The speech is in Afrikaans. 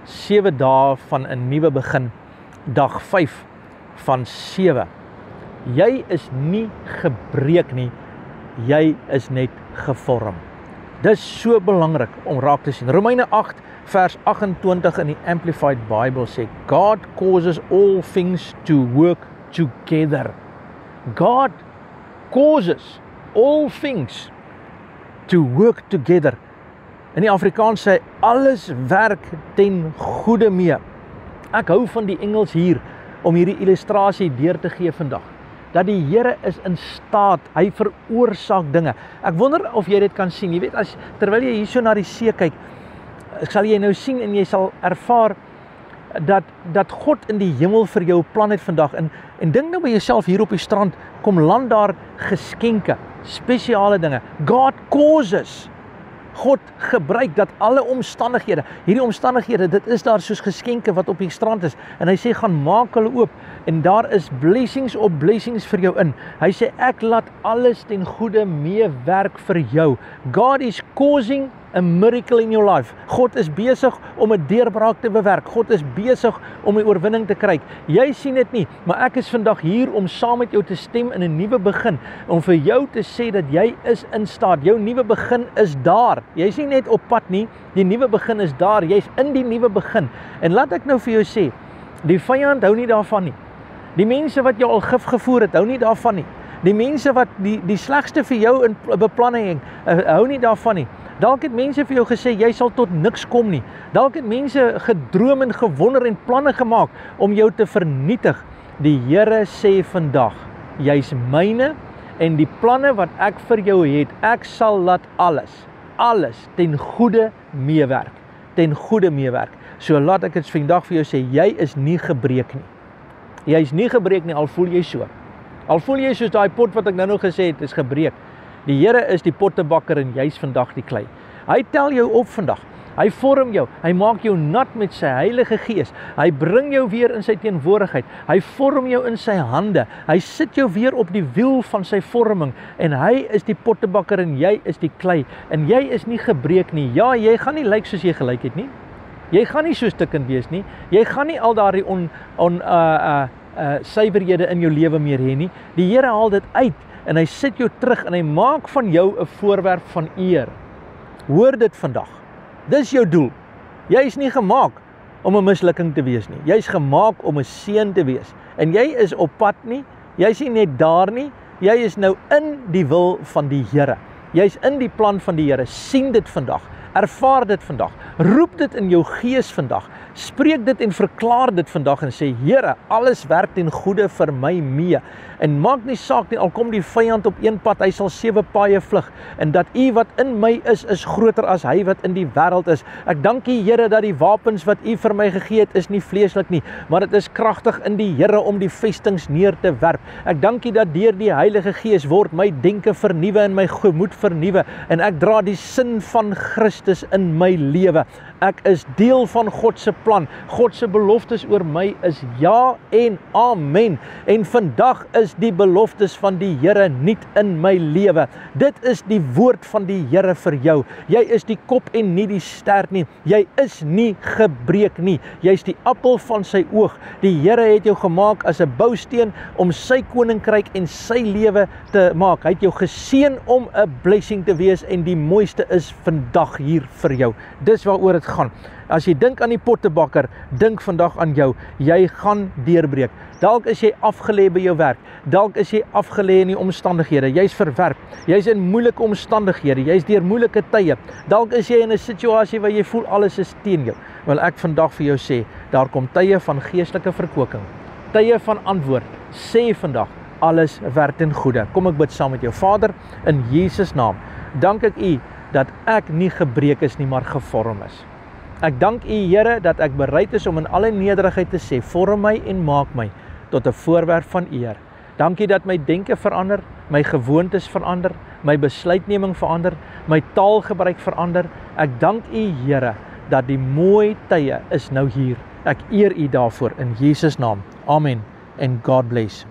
7 dae van 'n nuwe begin, dag 5 van 7. Jy is nie gebreek nie, jy is net gevorm. Dis so belangrik om raak te sien. Romeine 8 vers 28 in die Amplified Bible sê, God causes all things to work together. God causes all things to work together. In die Afrikaans sê, alles werk ten goeie mee. Ek hou van die Engels hier, om hierdie illustrasie deur te gee vandag. Dat die Here is in staat, hy veroorsaak dinge. Ek wonder of jy dit kan sien. Jy weet, terwyl jy hier so na die see kyk, sal jy nou sien en jy sal ervaar dat God in die hemel vir jou plan het vandag. En dink nou by jouself hier op die strand, kom land daar geskenke, spesiale dinge. God causes. God gebruik dat alle omstandighede, hierdie omstandighede, dit is daar soos geskenke wat op die strand is. En hy sê, gaan maak hulle oop. En daar is blessings op blessings vir jou in. Hy sê, ek laat alles ten goeie meewerk vir jou. God is causing a miracle in your life. God is besig om 'n deurbraak te bewerk. God is besig om 'n oorwinning te kry. Jy sien dit nie, maar ek is vandag hier om saam met jou te stem in 'n nuwe begin, om vir jou te sê dat jy is in staat. Jou nuwe begin is daar. Jy's nie net op pad nie, die nuwe begin is daar. Jy's in die nuwe begin. En laat ek nou vir jou sê, die vyand hou nie daarvan nie. Die mense wat jou al gif gevoer het, hou nie daarvan nie. Die mense wat die slegste vir jou in beplanning hou nie daarvan nie. Dalk het mense vir jou gesê, jy sal tot niks kom nie. Dalk het mense gedroom en gewonder en planne gemaak om jou te vernietig. Die Here sê vandag, jy's myne en die planne wat ek vir jou het, ek sal laat alles ten goeie meewerk. Ten goeie meewerk. So laat ek dit vandag vir jou sê, jy is nie gebreek nie. Jy is nie gebreek nie, al voel jy so. Al voel jy soos daai pot wat ek nou gesê het, is gebreek. Die Here is die pottebakker en jy's vandag die klei. Hy tel jou op vandag. Hy vorm jou. Hy maak jou nat met sy Heilige Gees. Hy bring jou weer in sy teenwoordigheid. Hy vorm jou in sy hande. Hy sit jou weer op die wiel van sy vorming. En hy is die pottebakker en jy is die klei. En jy is nie gebreek nie. Ja, jy gaan nie lyk soos jy gelyk het nie. Jy gaan nie so stikkend wees nie. Jy gaan nie al daardie suiwerhede in jou lewe meer hê nie. Die Here haal dit uit en hy sit jou terug en hy maak van jou 'n voorwerp van eer. Hoor dit vandag. Dis jou doel. Jy is nie gemaak om 'n mislukking te wees nie. Jy is gemaak om 'n seën te wees. En jy is op pad nie. Jy is nie net daar nie. Jy is nou in die wil van die Here. Jy is in die plan van die Here. Sien dit vandag. Ervaar dit vandag. Roep dit in jou gees vandag. Spreek dit en verklaar dit vandag en sê, Here, alles werk ten goeie vir my mee. En maak nie saak nie, al kom die vyand op een pad, hy sal 7 paaie vlug. En dat U wat in my is groter as hy wat in die wêreld is. Ek dank U, Here, dat die wapens wat U vir my gegee het, is nie vleeslik nie, maar dit is kragtig in die Here om die vestings neer te werp. Ek dank U dat deur die Heilige Gees word my denke vernuwe en my gemoed vernuwe. En ek dra die sin van Christus in my lewe. Ek is deel van God se plan. God se beloftes oor my is ja en amen. En vandag is die beloftes van die Here nuut in my lewe. Dit is die woord van die Here vir jou. Jy is die kop en nie die stert nie. Jy is nie gebreek nie. Jy is die appel van sy oog. Die Here het jou gemaak as 'n bousteen om sy koninkryk en sy lewe te maak. Hy het jou geseën om 'n blessing te wees en die mooiste is vandag hier vir jou. Dis waaroor dit gaan. As jy dink aan die pottebakker, dink vandag aan jou. Jy gaan deurbreek. Dalk is jy afgelê by jou werk. Dalk is jy afgelê in die omstandighede. Jy's verwerp. Jy's in moeilike omstandighede. Jy's deur moeilike tye. Dalk is jy in 'n situasie waar jy voel alles is teen jou. Wil ek vandag vir jou sê, daar kom tye van geestelike verkwikking. Tye van antwoord. Sê vandag, alles werk ten goeie. Kom ek bid saam met jou. Vader, in Jesus naam, dank ek U dat ek nie gebreek is nie, maar gevorm is. Ek dank U, Here, dat ek bereid is om in alle nederigheid te sê, vorm my en maak my tot 'n voorwerp van eer. Dankie dat my denke verander, my gewoontes verander, my besluitneming verander, my taalgebruik verander. Ek dank U, Here, dat die mooi tye is nou hier. Ek eer U daarvoor in Jesus naam. Amen and God bless.